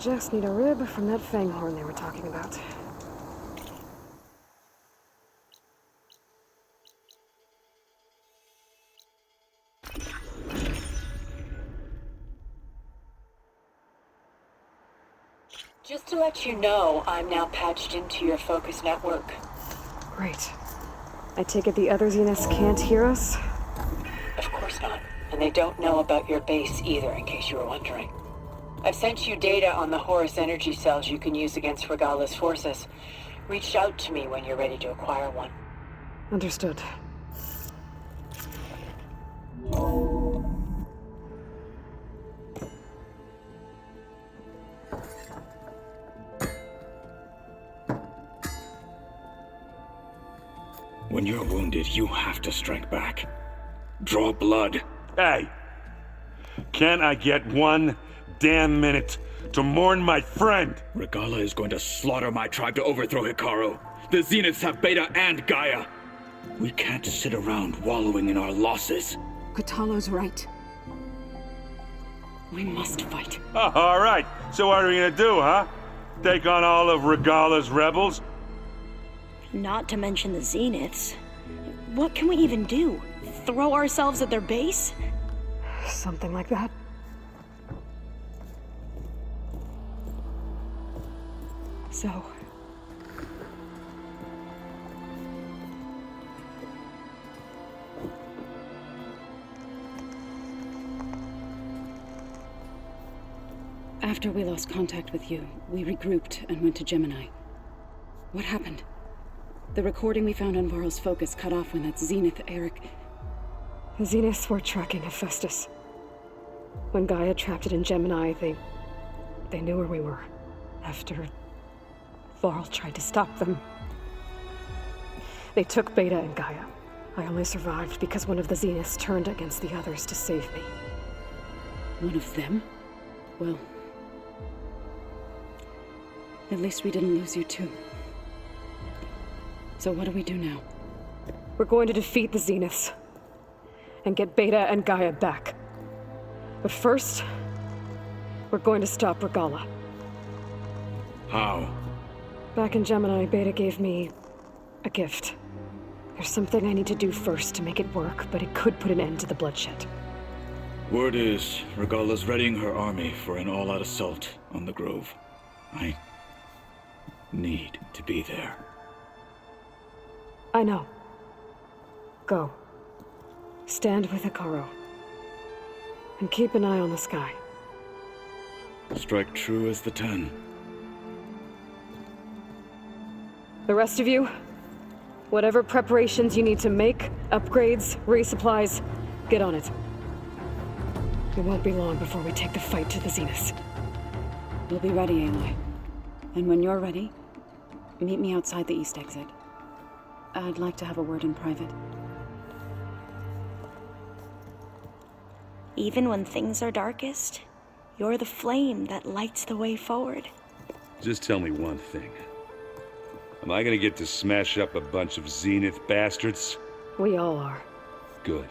just need a rib from that fanghorn they were talking about. Just to let you know, I'm now patched into your focus network. Great. I take it the other Zeniths can't hear us? Of course not. And they don't know about your base either, in case you were wondering. I've sent you data on the Horus energy cells you can use against Regala's forces. Reach out to me when you're ready to acquire one. Understood. When you're wounded, you have to strike back. Draw blood. Hey! Can't I get one damn minute to mourn my friend? Regala is going to slaughter my tribe to overthrow Hikaru. The Zeniths have Beta and Gaia. We can't sit around wallowing in our losses. Kotallo's right. We must fight. Oh, all right. So what are we gonna do, huh? Take on all of Regala's rebels? Not to mention the Zeniths. What can we even do? Throw ourselves at their base? Something like that. So... After we lost contact with you, we regrouped and went to Gemini. What happened? The recording we found on Varl's focus cut off when that Zenith, Eric... The Zeniths were tracking Hephaestus. When Gaia trapped it in Gemini, they knew where we were. After Varl tried to stop them. They took Beta and Gaia. I only survived because one of the Zeniths turned against the others to save me. One of them? Well... At least we didn't lose you too. So what do we do now? We're going to defeat the Zeniths. And get Beta and Gaia back. But first, we're going to stop Regala. How? Back in Gemini, Beta gave me a gift. There's something I need to do first to make it work, but it could put an end to the bloodshed. Word is, Regala's readying her army for an all-out assault on the Grove. I need to be there. I know. Go. Stand with Hikaru. And keep an eye on the sky. Strike true as the 10. The rest of you, whatever preparations you need to make, upgrades, resupplies, get on it. It won't be long before we take the fight to the Zeniths. We'll be ready, Aloy. And when you're ready, meet me outside the east exit. I'd like to have a word in private. Even when things are darkest, you're the flame that lights the way forward. Just tell me one thing. Am I gonna get to smash up a bunch of Zenith bastards? We all are. Good.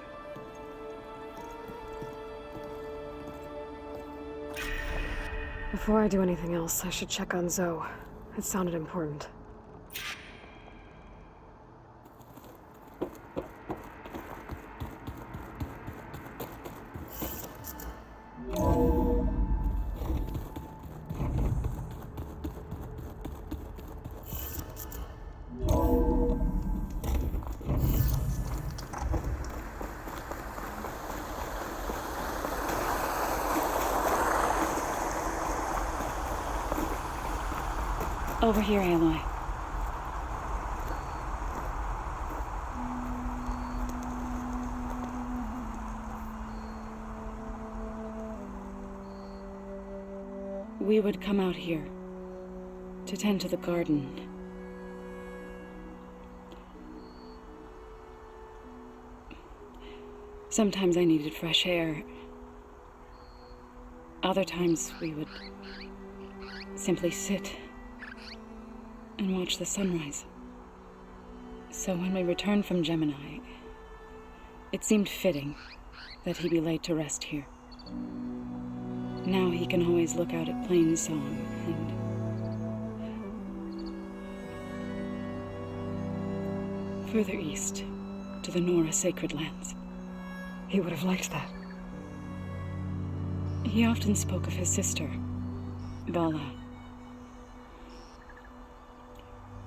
Before I do anything else, I should check on Zoe. It sounded important. Over here, Aloy. We would come out here to tend to the garden. Sometimes I needed fresh air. Other times we would simply sit and watch the sunrise. So when we returned from Gemini, it seemed fitting that he be laid to rest here. Now he can always look out at Plainsong and... further east, to the Nora Sacred Lands. He would have liked that. He often spoke of his sister, Vala.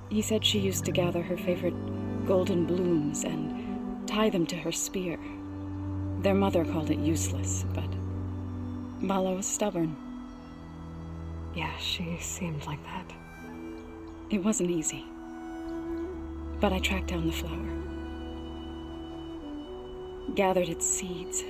He said she used to gather her favorite golden blooms and tie them to her spear. Their mother called it useless, but Vala was stubborn. Yeah, she seemed like that. It wasn't easy. But I tracked down the flower. Gathered its seeds.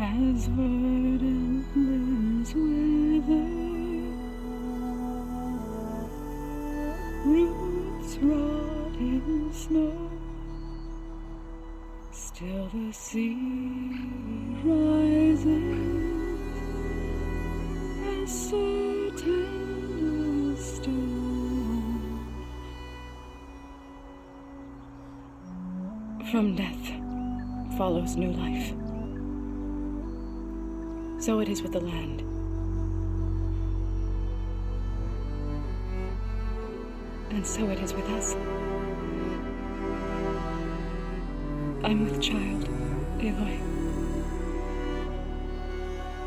As verdant limbs wither, roots rot in snow, still the sea rises, as certain as stone. From death follows new life. So it is with the land. And so it is with us. I'm with child, Aloy.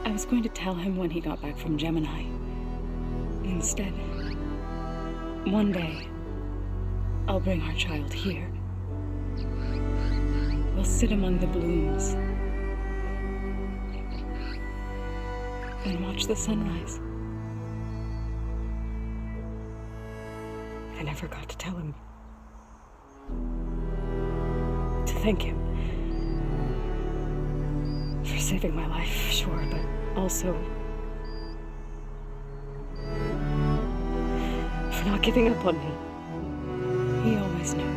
I was going to tell him when he got back from Gemini. Instead, one day, I'll bring our child here. We'll sit among the blooms and watch the sunrise. I never got to tell him. To thank him. For saving my life, sure, but also... for not giving up on me. He always knew.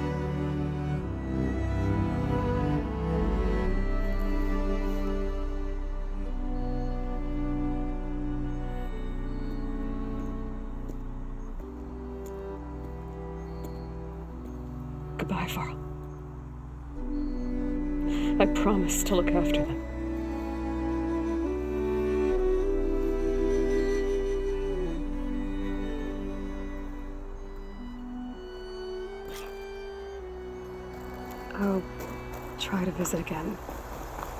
Goodbye, Varl. I promise to look after them. I'll try to visit again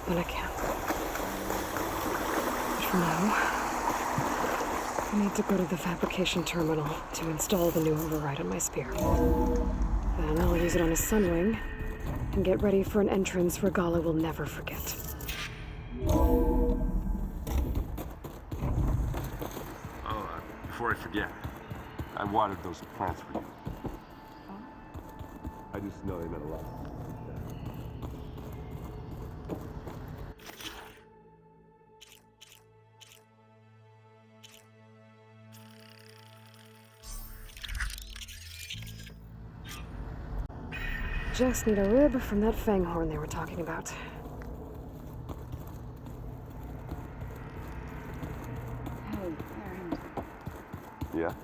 when I can. But for now, I need to go to the fabrication terminal to install the new override on my spear. Then I'll use it on a sunwing and get ready for an entrance Regalla will never forget. Before I forget, I watered those plants for you. I just know they meant a lot. Just need a rib from that fanghorn they were talking about. Yeah?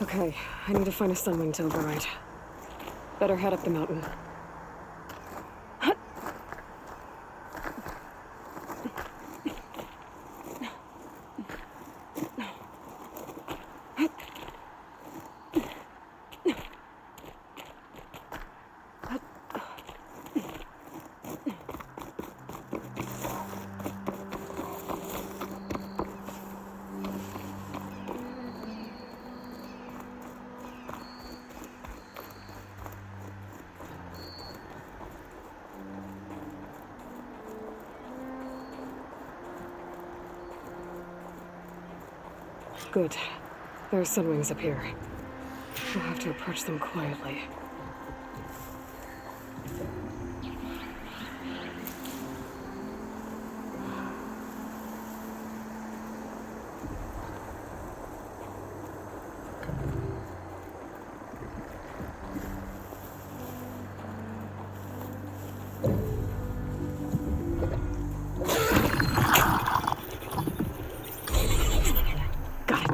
Okay, I need to find a sunwing to override. Better head up the mountain. Good. There are sunwings up here. We'll have to approach them quietly.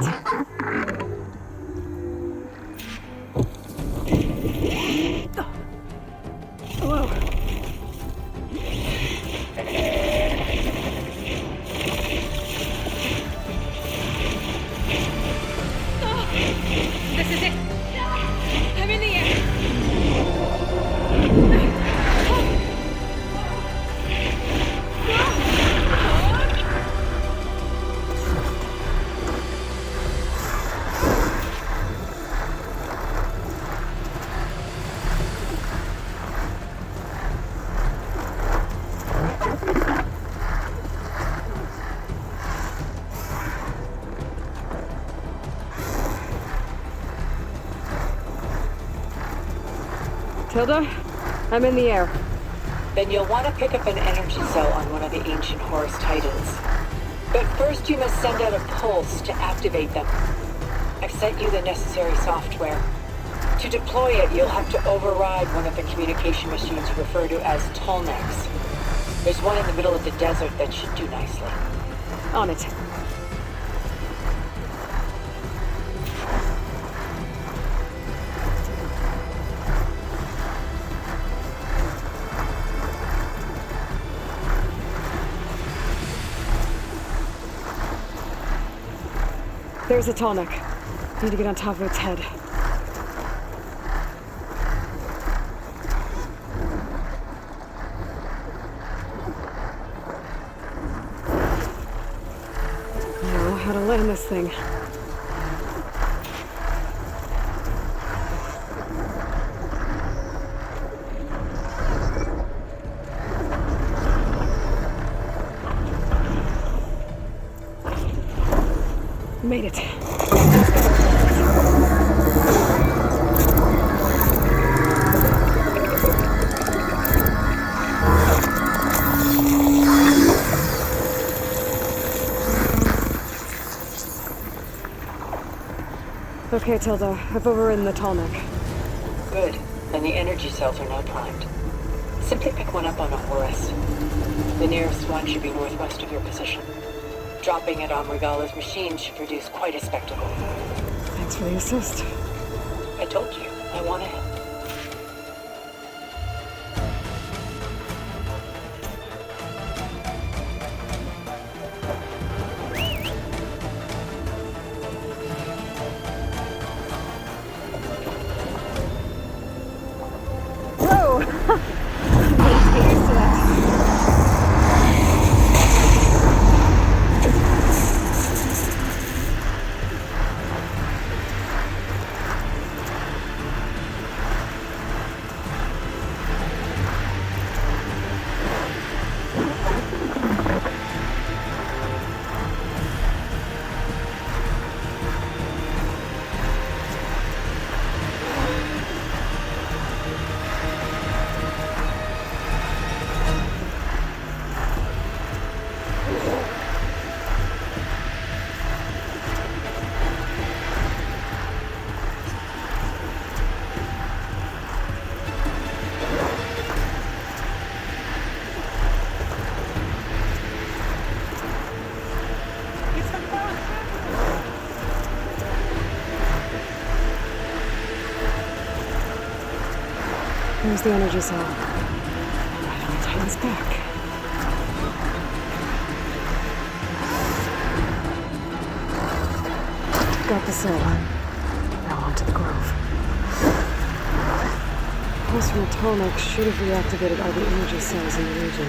Hello. This is it. I'm in the air. Tilda, I'm in the air. Then you'll want to pick up an energy cell on one of the ancient Horus Titans. But first you must send out a pulse to activate them. I've sent you the necessary software. To deploy it, you'll have to override one of the communication machines you refer to as Tolnecs. There's one in the middle of the desert that should do nicely. On it. There's a Tonic. Need to get on top of its head. Now, how to land this thing. Made it. Okay, Tilda. I've overridden the Tallneck. Good. Then the energy cells are now primed. Simply pick one up on a Horus. The nearest one should be northwest of your position. Dropping it on Regala's machine should produce quite a spectacle. Thanks for the assist. I told you, I want to help. Whoa! Get used to that. Here's the energy cell. Right on Titan's back. Got the cell. Now on to the Grove. Pulse from the Tallneck should have reactivated all the energy cells in the region.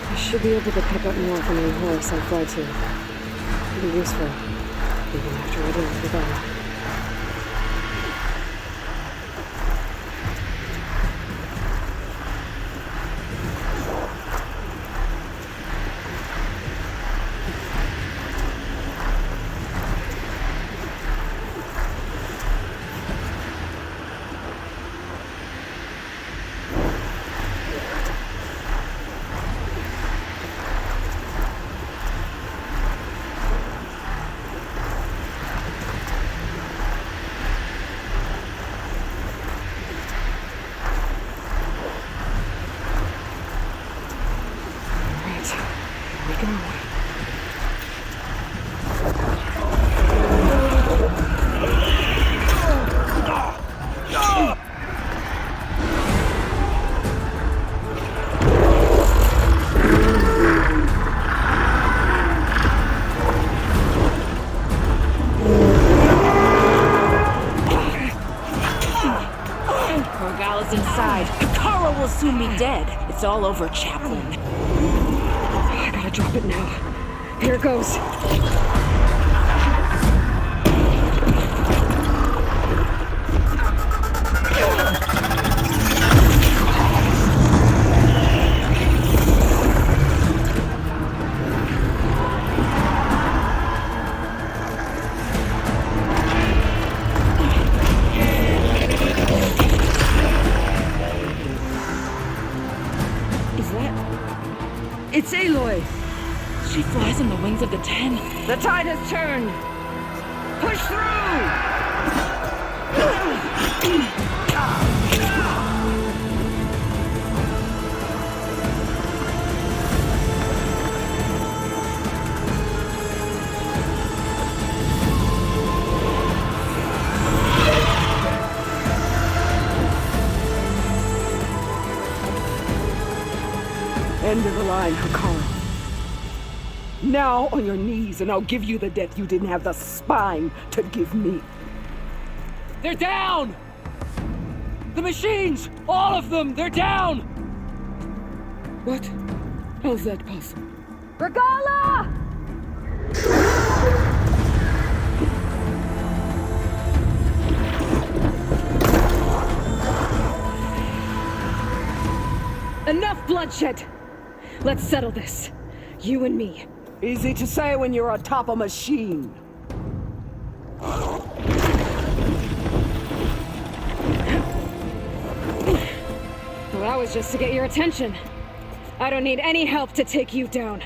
I should be able to pick up more from any Horus I fly to. It'll be useful, even after I deal with Regala. side. Hikaru will soon be dead. It's all over, Chaplain. I gotta drop it now. Here it goes. It's Aloy! She flies on the wings of the Ten. The tide has turned! Push End of the line, Hikaru. Now on your knees, and I'll give you the death you didn't have the spine to give me. They're down! The machines! All of them! They're down! What? How's that possible? Regala! Enough bloodshed! Let's settle this. You and me. Easy to say when you're atop a machine. Well, that was just to get your attention. I don't need any help to take you down.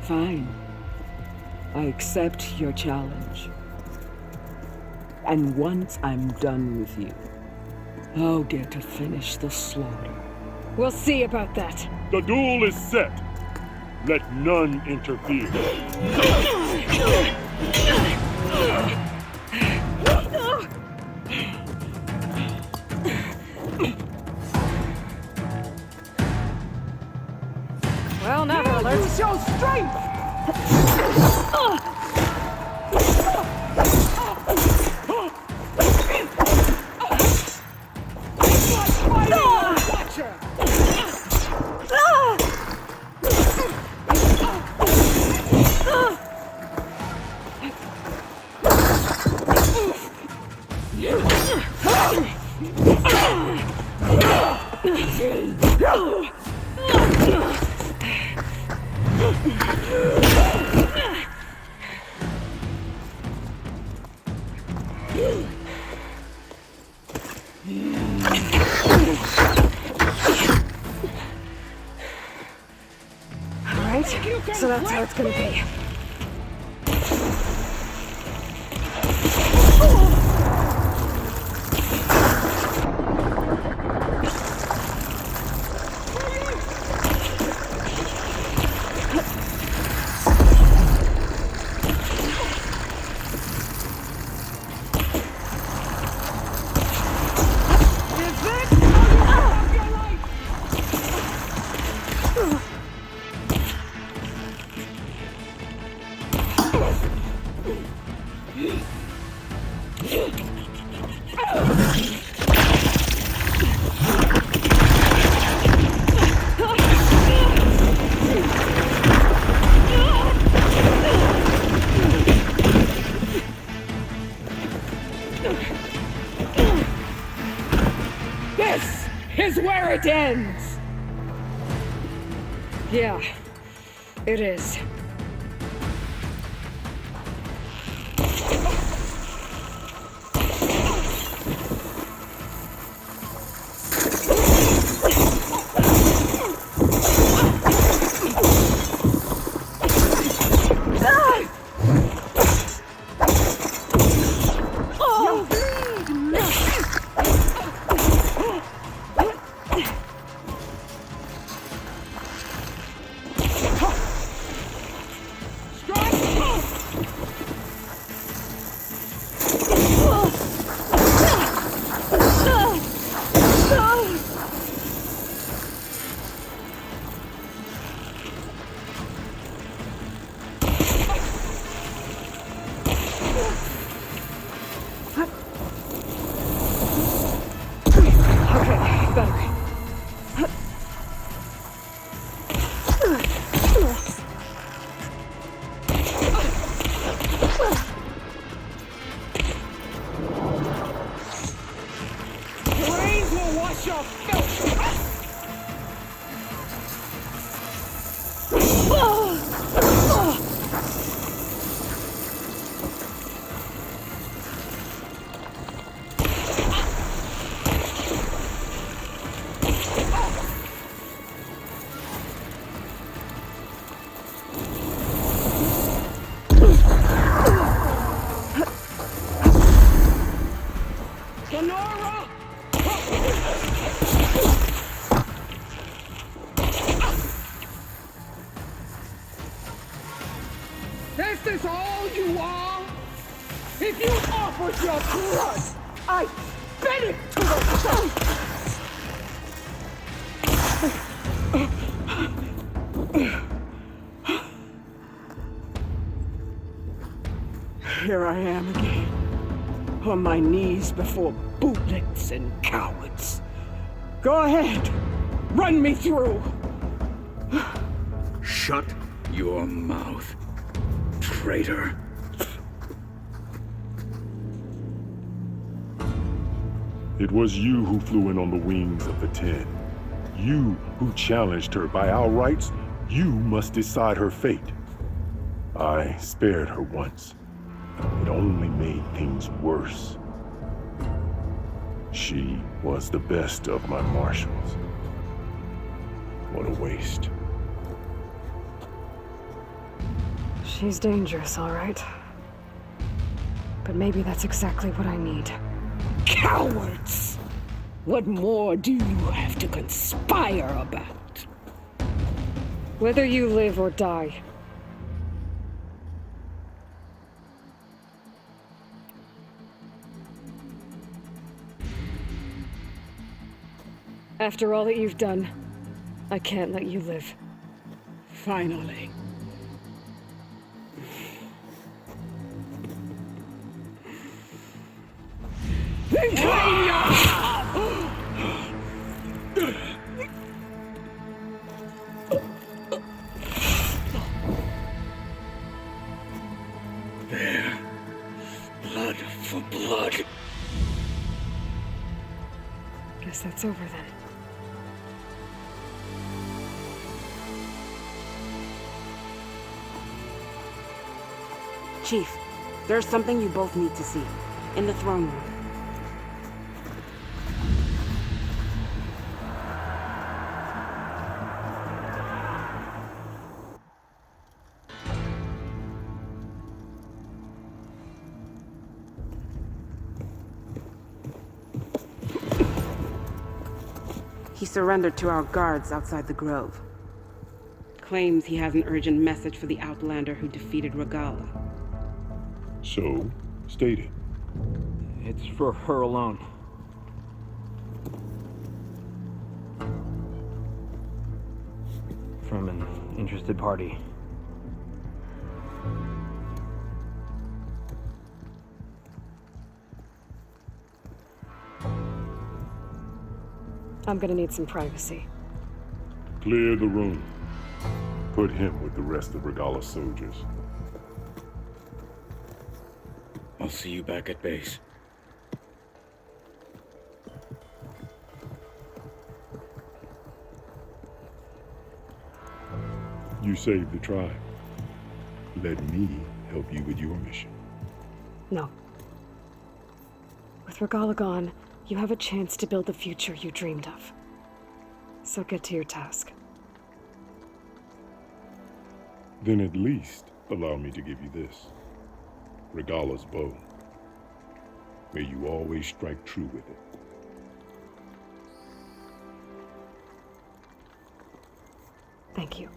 Fine. I accept your challenge. And once I'm done with you, I'll get to finish the slaughter. We'll see about that. The duel is set. Let none interfere. Well, now they're alert. Use your strength! Alright, so that's how it's gonna be. This is where it ends! Yeah, it is. If you offered your blood, I bet it to the sun! Here I am again, on my knees before bootlicks and cowards. Go ahead, run me through. Shut your mouth, traitor. It was you who flew in on the wings of the 10. You who challenged her by our rights. You must decide her fate. I spared her once. It only made things worse. She was the best of my marshals. What a waste. She's dangerous, all right. But maybe that's exactly what I need. Cowards! What more do you have to conspire about? Whether you live or die. After all that you've done, I can't let you live. Finally. Then claim your... There. Blood for blood. Guess that's over then. Chief, there's something you both need to see. In the throne room. He surrendered to our guards outside the grove. Claims he has an urgent message for the Outlander who defeated Regalla. So, state it. It's for her alone. From an interested party. I'm gonna need some privacy. Clear the room. Put him with the rest of Regalla's soldiers. I'll see you back at base. You saved the tribe. Let me help you with your mission. No. With Regalla gone, you have a chance to build the future you dreamed of. So get to your task. Then at least allow me to give you this. Regalla's bow. May you always strike true with it. Thank you.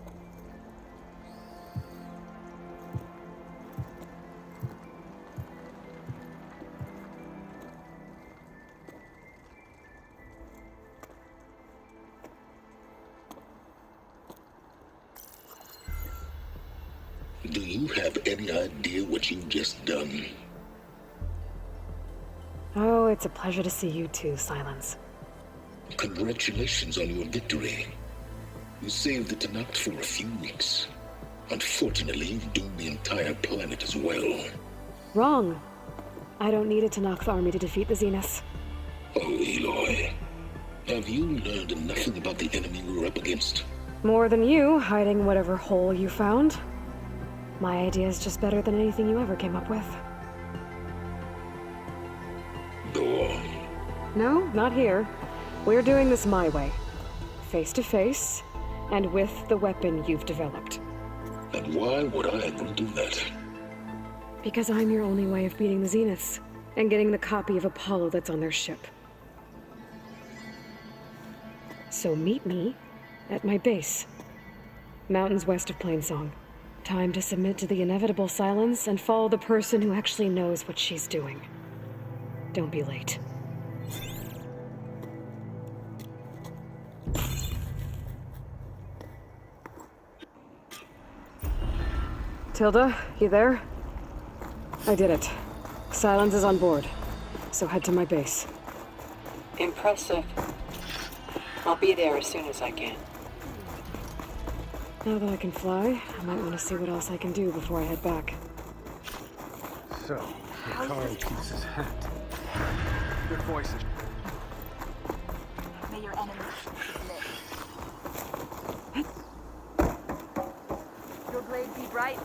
Do you have any idea what you've just done? Oh, it's a pleasure to see you too, Silence. Congratulations on your victory. You saved the Tenakth for a few weeks. Unfortunately, you've doomed the entire planet as well. Wrong. I don't need a Tenakth army to defeat the Zeniths. Oh, Aloy. Have you learned nothing about the enemy we're up against? More than you, hiding whatever hole you found. My idea is just better than anything you ever came up with. Go on. No, not here. We're doing this my way. Face to face, and with the weapon you've developed. And why would I agree to that? Because I'm your only way of beating the Zeniths, and getting the copy of Apollo that's on their ship. So meet me at my base. Mountains west of Plainsong. Time to submit to the inevitable silence and follow the person who actually knows what she's doing. Don't be late. Tilda, you there? I did it. Silence is on board, so head to my base. Impressive. I'll be there as soon as I can. Now that I can fly, I might want to see what else I can do before I head back. So, Ricardo keeps his hat. Good voices. May your enemies live. Your blade be bright.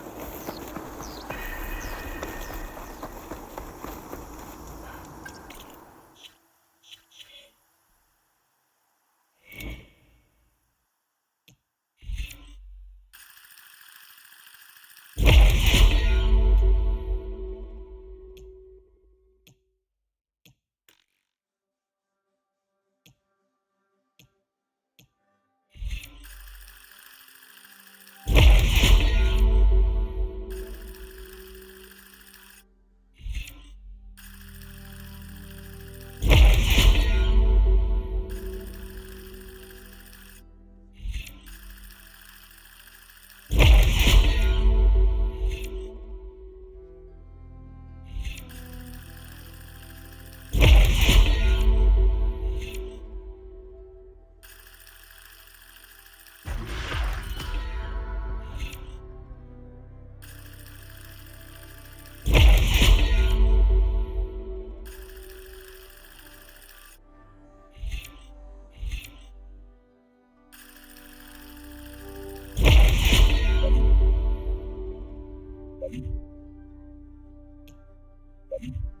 you